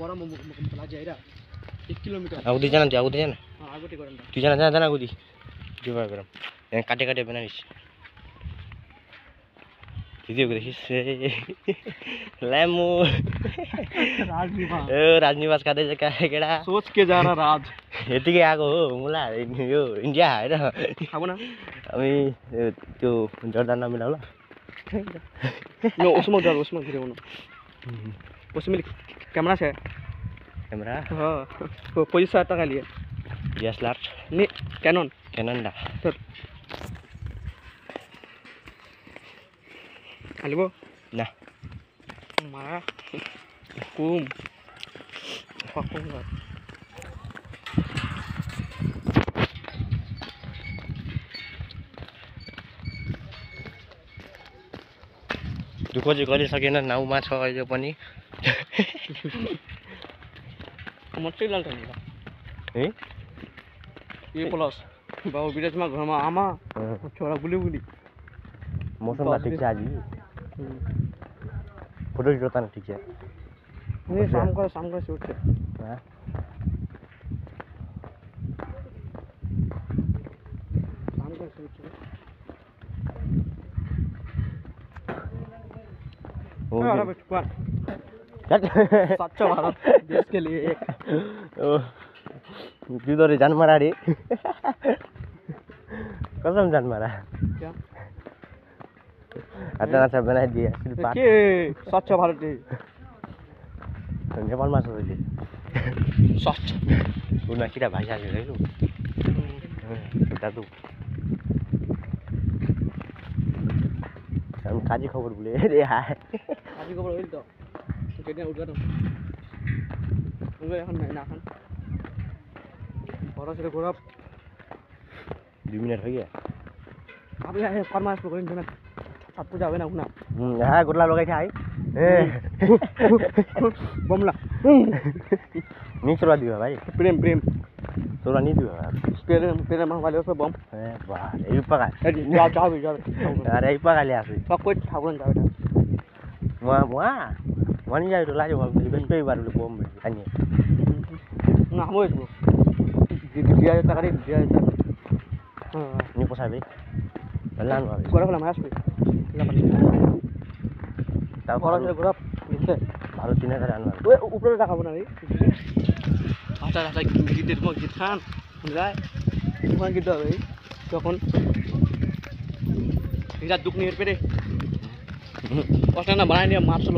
বড় লাগে এরা 1 কিলোমিটার আগুদি জানা তুই আগুদি জানা হ্যাঁ আগুটি করেন না তুই জানা জানা আগুদি দিবা গরম কাটে কাটে বানাইস ভিডিও করে লেমু राजनिवास का दे केड़ा सोच के जा रहा राज এদিকে আগো মুলা ইন্ডিয়া এটা খাবো না আমি তো জর্দান নাম মিলাও না नो उसमें गिरे ना उसमें कैमरा से कैमरा हाँ तो 50,000 টাকা लिए DSLR नहीं कैनन दा सर आलिबो ना मारा कुम पाकुम का दुःख चाहिँ गरिसकेन नाउमा छ अहिले पनि मट्टै लाल्छ नि है ए प्लस बाबु विदेशमा घरमा आमा छोरा बुली बुली मौसम ला ठीक छ आज फोटो खिच्न ठीक छ नि शाम को शूट है हां शाम को शूट है अरे बचपन सच्चा भारत देश के लिए एक किधर जान मारा रे कसम जान मारा क्या अच्छा अच्छा बना दिया सिर्फ के सच्चा भारत दे नेपाल मा छ अहिले सच्चा उना किरा भाइ आले रे दादु हम काजी खबर बोले रे हाय काजी खबर হইল তো কেটে উঠবা তো ওই এখন না এখন বড় ছেলে ঘোরা 2 मिनट हो गया আপনি আহে ফরমাইশ করেন না ছাত্র যাবে না না হ্যাঁ গোটলা লগাই খাই বমলা নি চলা দিবা ভাই প্রেম প্রেম চলা নি দিবা প্রেম প্রেম वाले पे बम ए वाह এই পাকা যাবে আরে এই পাকা লিয়ে আসি সব কই ঠাকুর যাবে না মুয়া মানি যাই তো লাগে বেশ পেই বারুলে বম আনি না হইছ দিয়া টাকা দিয়া হ্যাঁ নি পোসাবে বললাম ভাই করে ফেলা মাস পে তাও বড় ছেলে ঘোরা নিচে ভালো 3000 আনবা ওই উপরে রাখাবো না রে আচ্ছা আচ্ছা গিটের মধ্যে গিট খান যায় ওখানে গিট হবে তখন এটা দুঃখ নিয়ে পেরে কষ্ট না বানাই নিয়ে মারছিল